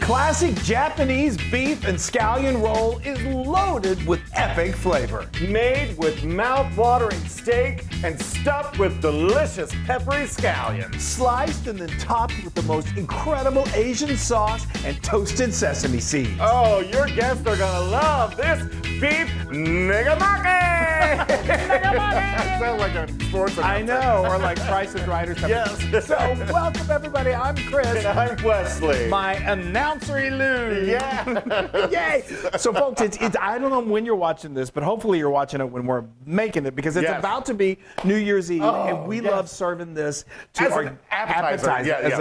classic Japanese beef and scallion roll is loaded with epic flavor. Made with mouth-watering steak and stuffed with delicious peppery scallions. Sliced and then topped with the most incredible Asian sauce and toasted sesame seeds. Oh, your guests are gonna love this beef Negimaki! Negimaki! Sounds like a sports announcer. I know, or like Price is Right or something. Yes. So welcome everybody, I'm Chris. And I'm Wesley. My announcery Loon. Yeah. Yay! So folks, it's I don't know when you're watching this, but hopefully you're watching it when we're making it because it's about to be New Year's Eve, and we love serving this to as our an appetizer.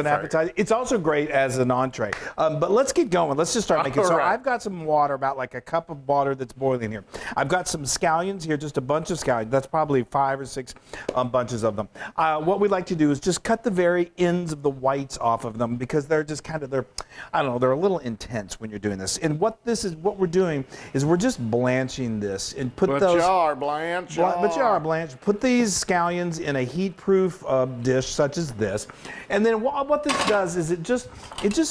Appetizer. It's also great as an entree. But let's get going. Let's just start making. So I've got some water, about like a cup of water that's boiling here. I've got some scallions here, just a bunch of scallions. That's probably 5 or 6 bunches of them. What we like to do is just cut the very ends of the whites off of them because they're just kind of they're a little intense when you're doing this. And what we're doing is we're just blanching this and put those. But you are blanched. But you are blanched. Put these scallions in a heat-proof dish such as this, and then what this does is it just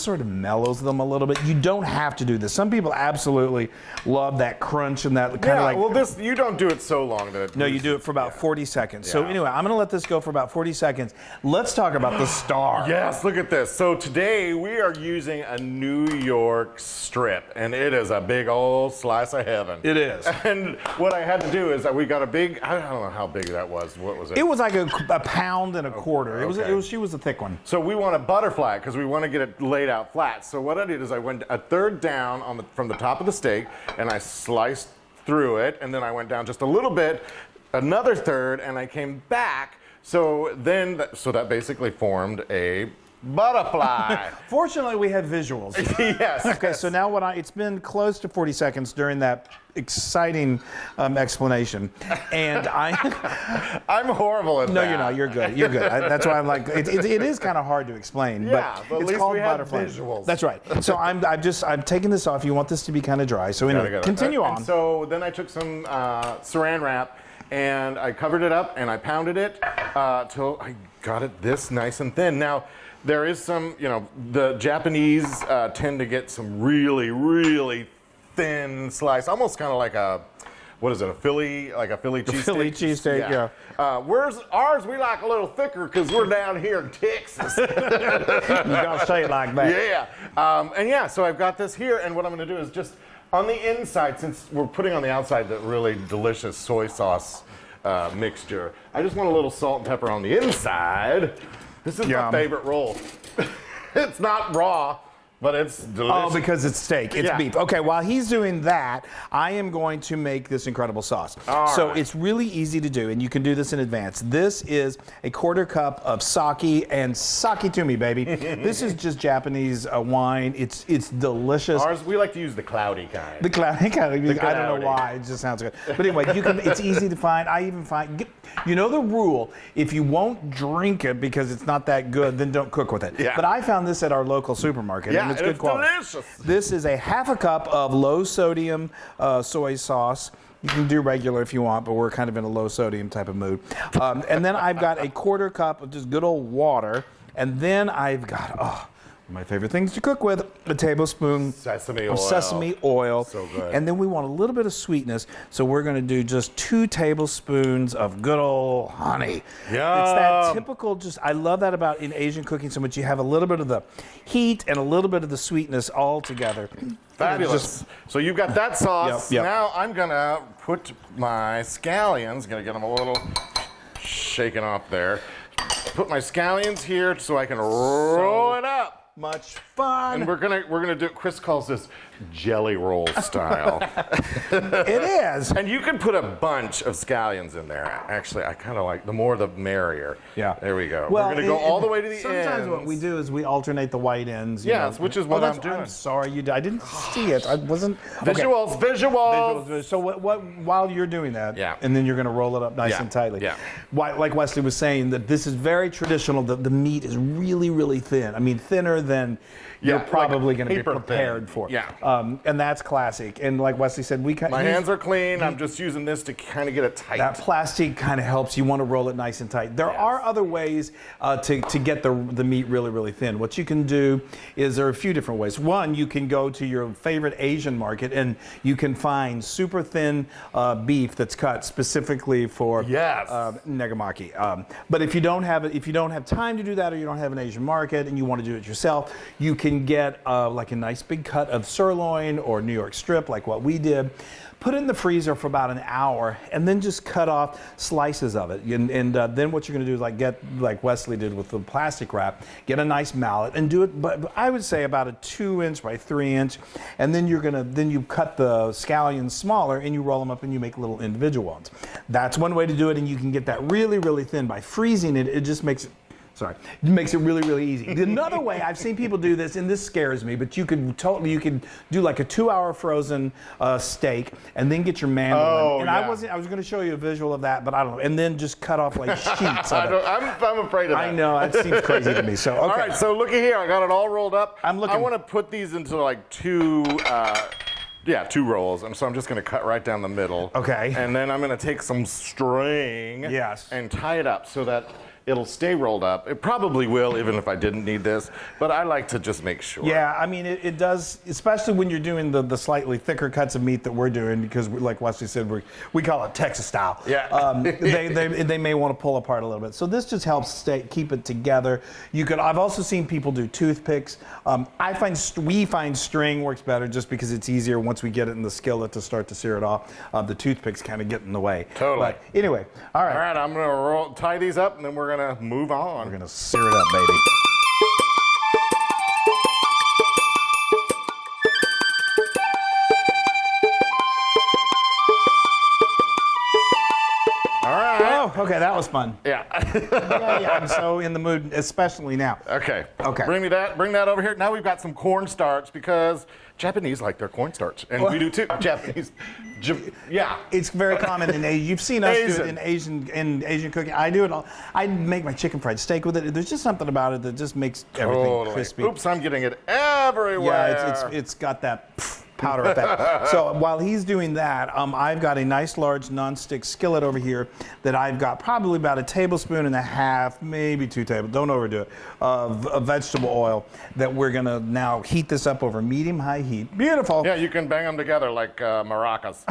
sort of mellows them a little bit. You don't have to do this. Some people absolutely love that crunch and that kind of like. Well, this you don't do it so long that. No, you do it for about 40 seconds. So anyway, I'm going to let this go for about 40 seconds. Let's talk about the star. Yes, look at this. So today we are using a New York strip, and it is a big old slice of heaven. It is. And what I had to do is that we got a big. I don't know how big that was. What was it? It was like a pound and a quarter. She was a thick one. So we want a butterfly because we want to get it laid out flat. So what I did is I went a third down from the top of the steak, and I sliced through it, and then I went down just a little bit, another third, and I came back. So that basically formed a butterfly. Fortunately, we had visuals. Yes. Okay, so now it's been close to 40 seconds during that exciting explanation, and I'm horrible at that. No, you're not. You're good. You're good. That's why I'm like, it is kind of hard to explain, but it's at least called we butterfly. Visuals. That's right. So I'm taking this off. You want this to be kind of dry. So anyway, continue on. And so then I took some saran wrap and I covered it up and I pounded it till I got it this nice and thin. Now, there is some, the Japanese tend to get some really, really thin slice, almost kind of like a Philly cheesesteak? Philly cheesesteak, yeah. Where's ours? We like a little thicker because we're down here in Texas. You gotta say it like that. Yeah. So I've got this here, and what I'm going to do is just on the inside, since we're putting on the outside the really delicious soy sauce mixture, I just want a little salt and pepper on the inside. This is my favorite roll. It's not raw, but it's delicious. Oh, because it's steak. It's beef. Okay, while he's doing that, I am going to make this incredible sauce. It's really easy to do, and you can do this in advance. This is a 1/4 cup of sake, and sake to me, baby. This is just Japanese wine. It's delicious. Ours, we like to use the cloudy kind. The cloudy kind. I don't know why. It just sounds good. But anyway, it's easy to find. I even find. You know the rule, if you won't drink it because it's not that good, then don't cook with it. Yeah. But I found this at our local supermarket, and it's good quality. Delicious. This is a 1/2 cup of low sodium soy sauce. You can do regular if you want, but we're kind of in a low sodium type of mood. And then I've got a 1/4 cup of just good old water, and then I've got, my favorite things to cook with, a tablespoon of sesame oil. So good. And then we want a little bit of sweetness, so we're going to do just 2 tablespoons of good old honey. Yum. It's that typical, I love that about in Asian cooking so much. You have a little bit of the heat and a little bit of the sweetness all together. Fabulous. So you've got that sauce. Yep. Now I'm going to put my scallions, going to get them a little shaken off there. Put my scallions here so I can roll it up. Much fun. And we're gonna do. Chris calls this jelly roll style. It is. And you can put a bunch of scallions in there. Actually, I kind of like the more the merrier. Yeah. There we go. Well, we're gonna go all the way to the ends. Sometimes what we do is we alternate the white ends. Yes, which is what I'm doing. I'm sorry, I didn't see it. I wasn't. Visuals. Visuals. So while you're doing that, and then you're going to roll it up nice and tightly. Yeah. Like Wesley was saying, that this is very traditional. The meat is really, really thin. I mean, thinner than you're probably going to be paper prepared thin. for. Yeah. And that's classic. And like Wesley said, My hands are clean. I'm just using this to kind of get it tight. That plastic kind of helps. You want to roll it nice and tight. There are other ways to get the meat really, really thin. What you can do is there are a few different ways. One, you can go to your favorite Asian market and you can find super thin beef that's cut specifically for Negimaki. But if you don't have time to do that, or you don't have an Asian market and you want to do it yourself, you can get like a nice big cut of sirloin or New York strip, like what we did. Put it in the freezer for about an hour, and then just cut off slices of it. And then what you're going to do is get like Wesley did with the plastic wrap. Get a nice mallet and do it. But I would say about a 2-inch by 3-inch, and then you cut the scallions smaller and you roll them up and you make little individual ones. That's one way to do it, and you can get that really, really thin by freezing it. It just makes it. Sorry, it makes it really, really easy. Another way I've seen people do this, and this scares me, but you could do like a 2-hour frozen steak, and then get your mandolin. I was going to show you a visual of that, but I don't know. And then just cut off like sheets of it. I'm afraid of that. I know, it seems crazy to me. So okay. All right, so looky here. I got it all rolled up. I want to put these into like two rolls, and so I'm just going to cut right down the middle. Okay. And then I'm going to take some string. Yes. And tie it up so that it'll stay rolled up. It probably will, even if I didn't need this, but I like to just make sure. Yeah, I mean, it does, especially when you're doing the slightly thicker cuts of meat that we're doing, because like Wesley said, we call it Texas style. Yeah. They may want to pull apart a little bit. So this just helps keep it together. I've also seen people do toothpicks. We find string works better just because it's easier once we get it in the skillet to start to sear it off. The toothpicks kind of get in the way. Totally. But anyway, all right. All right, I'm going to tie these up, and then we're going to move on. We're going to sear it up, baby. Okay, that was fun. Yeah. yeah, I'm so in the mood, especially now. Okay. Okay. Bring that over here. Now we've got some cornstarch because Japanese like their cornstarch, and we do too. Japanese. Yeah. It's very common in Asia. You've seen us do it in Asian cooking. I do it all. I make my chicken fried steak with it. There's just something about it that just makes everything crispy. Oops, I'm getting it everywhere. Yeah, it's got that powder effect. So while he's doing that, I've got a nice large nonstick skillet over here that I've got probably about 1.5 tablespoons, maybe 2 tablespoons, don't overdo it, of vegetable oil that we're gonna now heat this up over medium-high heat. Beautiful. Yeah, you can bang them together like maracas.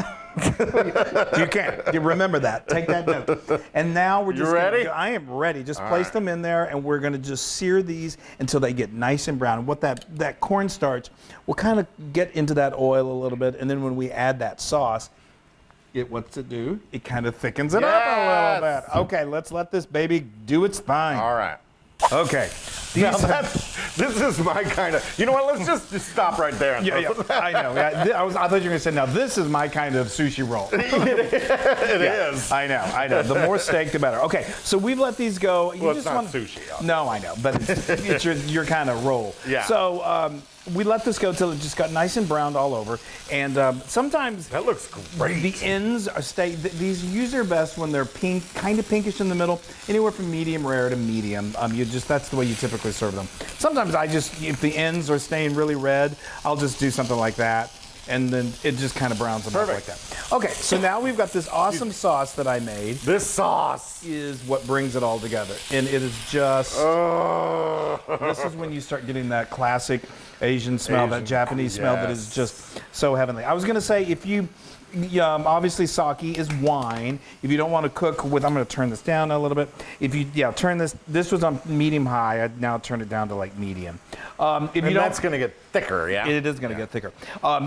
You can. You remember that. Take that note. And now we're just You ready? I am ready. Just place them in there, and we're going to just sear these until they get nice and brown. And what that cornstarch will kind of get into that oil a little bit, and then when we add that sauce, what's it do? It kind of thickens it up a little bit. Okay, let's let this baby do its thing. All right. Okay. Now this is my kind of. You know what? Let's just stop right there. And I know. I thought you were going to say, now this is my kind of sushi roll. It is. I know. The more steak, the better. Okay, so we've let these go. It's not sushi. No, I know, but it's your kind of roll. Yeah. So we let this go till it just got nice and browned all over. And sometimes that looks great. The ends these use their best when they're pink, kind of pinkish in the middle, anywhere from medium rare to medium. That's the way you typically serve them. Sometimes if the ends are staying really red, I'll just do something like that. And then it just kind of browns them up like that. Okay, so now we've got this awesome sauce that I made. This sauce is what brings it all together. And it is just, this is when you start getting that classic Asian smell, that Japanese smell that is just so heavenly. I was going to say, if you, obviously sake is wine. If you don't want to cook with, I'm going to turn this down a little bit. If you, turn this was on medium high. I'd now turn it down to like medium. That's going to get thicker, yeah? It is going to get thicker.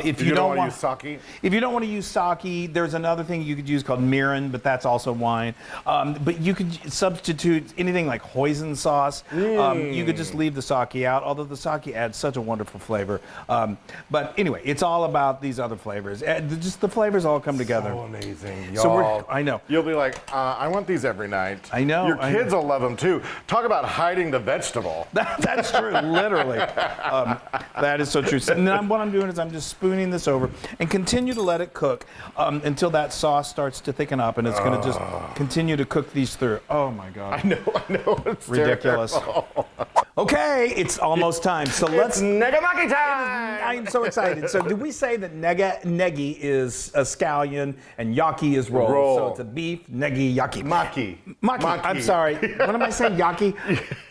If you don't want to use sake? If you don't want to use sake, there's another thing you could use called mirin, but that's also wine. But you could substitute anything like hoisin sauce. You could just leave the sake out, although the sake adds such a wonderful flavor. But anyway, it's all about these other flavors. Just the flavors all come together. So amazing, y'all. So I know. You'll be like, I want these every night. I know. Your kids will love them too. Talk about hiding the vegetable. That's true, literally. That is so true. So now what I'm doing is I'm just spooning this over and continue to let it cook until that sauce starts to thicken up, and it's going to just continue to cook these through. Oh my God. I know. It's ridiculous. Terrible. Okay, it's almost time. So let's. Negimaki time! I am so excited. So did we say that negi is a scallion and yaki is roll? So it's a beef negi yaki. Maki. I'm sorry. What am I saying? Yaki?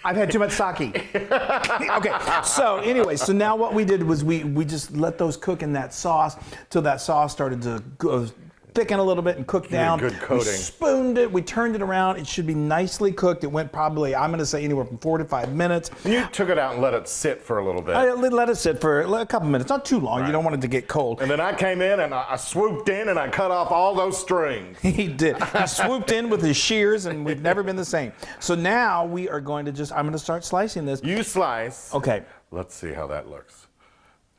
I've had too much sake. Okay. So anyway, so now what we did was we just let those cook in that sauce till that sauce started to go, thicken a little bit and cook down. Good coating. We spooned it, we turned it around. It should be nicely cooked. It went probably, I'm gonna say anywhere from 4 to 5 minutes. You took it out and let it sit for a little bit. I let it sit for a couple minutes, not too long. Right. You don't want it to get cold. And then I came in and I swooped in and I cut off all those strings. He did. He swooped in with his shears and we've never been the same. So now we are going to I'm gonna start slicing this. You slice. Okay. Let's see how that looks.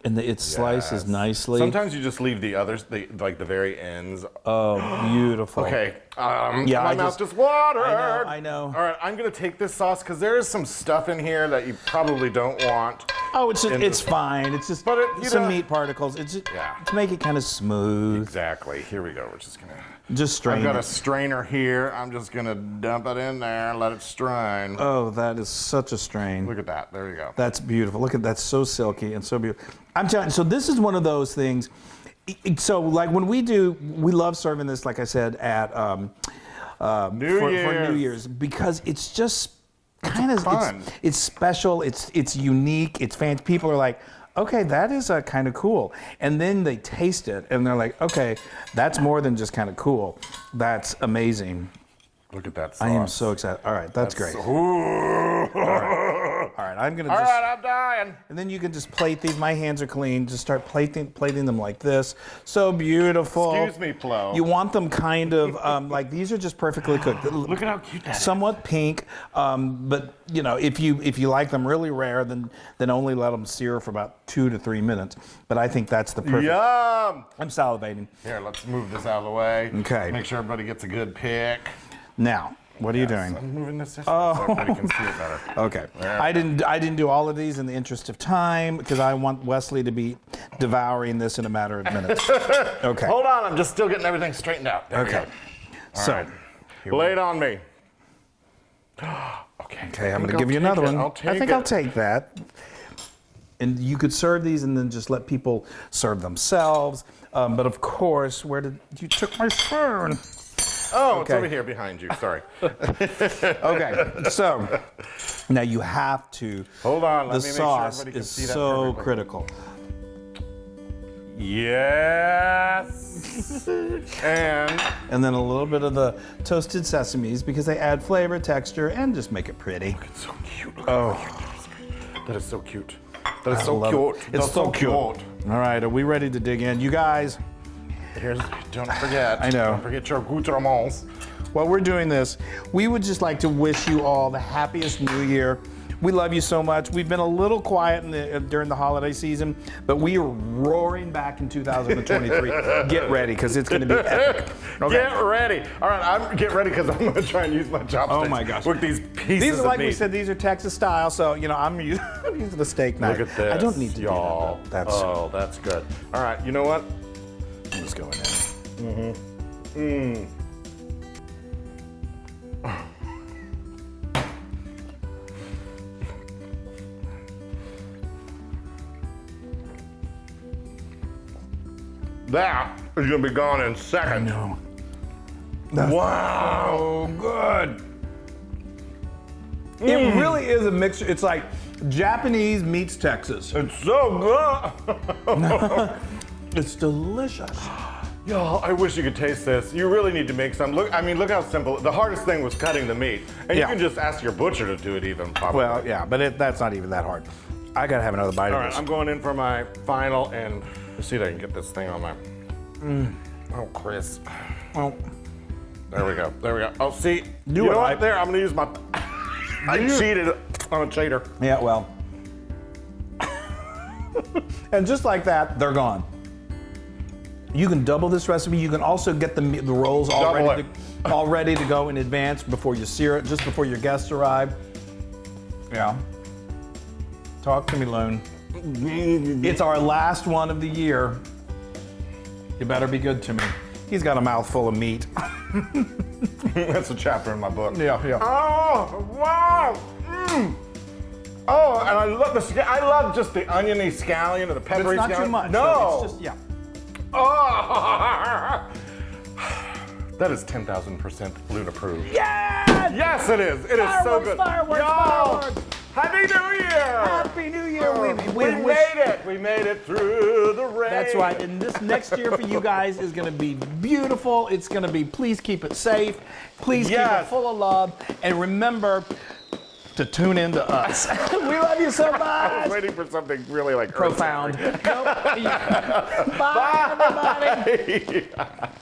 And it slices nicely. Sometimes you just leave the others, like the very ends. Oh, beautiful. Okay. Yeah, my mouth just watered. I know. All right, I'm gonna take this sauce because there is some stuff in here that you probably don't want. Oh, it's fine. It's just some meat particles. It's just, to make it kind of smooth. Exactly. Here we go. We're just gonna strain. I've got a strainer here. I'm just gonna dump it in there and let it strain. Oh, that is such a strain. Look at that. There you go. That's beautiful. Look at that. So silky and so beautiful. I'm telling you. So this is one of those things. So like when we love serving this, like I said, at for New Year's because it's just kind of fun. It's special. It's unique. It's fancy. People are like, okay, that is kind of cool. And then they taste it and they're like, okay, that's more than just kind of cool. That's amazing. Look at that sauce. I am so excited. All right, that's great. All right, I'm gonna All right, I'm dying. And then you can just plate these. My hands are clean. Just start plating them like this. So beautiful. Excuse me, Flo. You want them kind of like these are just perfectly cooked. Look at how cute that is. Somewhat pink, but you know, if you like them really rare, then only let them sear for about 2 to 3 minutes. But I think that's the perfect. Yum! I'm salivating. Here, let's move this out of the way. Okay. Make sure everybody gets a good pick. Now, what are you doing? I'm moving this so everybody can see it better. Okay. I didn't do all of these in the interest of time because I want Wesley to be devouring this in a matter of minutes. Okay. Hold on, I'm just still getting everything straightened out. There okay. So, lay it on me. Okay, I'm going to give you another one. I think I'll take that. And you could serve these and then just let people serve themselves. But of course, you took my spoon? Oh, it's over here behind you. Sorry. Okay, so now you have to. Hold on. The sauce is so critical. Yes. and then a little bit of the toasted sesames because they add flavor, texture, and just make it pretty. Look, it's so cute. That is so cute. That is so cute. It's so cute. All right, are we ready to dig in? You guys. Don't forget. I know. Don't forget your accoutrements. While we're doing this, we would just like to wish you all the happiest New Year. We love you so much. We've been a little quiet during the holiday season, but we are roaring back in 2023. Get ready, because it's going to be epic. Okay. Get ready. All right, get ready, because I'm going to try and use my chopsticks. Oh my gosh. With these pieces of meat. These are, like we said, these are Texas style, so, you know, I'm using the steak knife. Look at this. I don't need to y'all. do that. That's good. All right, you know what? Let's go in there. That is going to be gone in seconds. I know. Wow. So good. It really is a mixture. It's like Japanese meets Texas. It's so good. It's delicious. Y'all, I wish you could taste this. You really need to make some. Look how simple. The hardest thing was cutting the meat. And you can just ask your butcher to do it even, probably. Well, yeah, but that's not even that hard. I gotta have another bite of this. I'm going in for my final, and let's see if I can get this thing on my... Oh, crisp. Well, there we go. Oh, see, you know what? There, I'm gonna use my... I cheated. I'm a cheater. Yeah, well. And just like that, they're gone. You can double this recipe. You can also get the rolls all ready to go in advance before you sear it, just before your guests arrive. Yeah. Talk to me, Loon. It's our last one of the year. You better be good to me. He's got a mouthful of meat. That's a chapter in my book. Yeah. Oh, wow! Oh, and I love just the oniony scallion or the peppery It's not scallion. too much. No. It's just, yeah. Oh. That is 10,000% Loon approved. Yeah! Yes, it is. It is so good. Fireworks, Yo! fireworks! Happy New Year! Happy New Year! We made it. We made it through the rain. That's right. And this next year for you guys is going to be beautiful. It's going to be, please keep it safe. Please keep it full of love. And remember to tune in to us. We love you so much. I was waiting for something really like profound. Nope. Bye, everybody.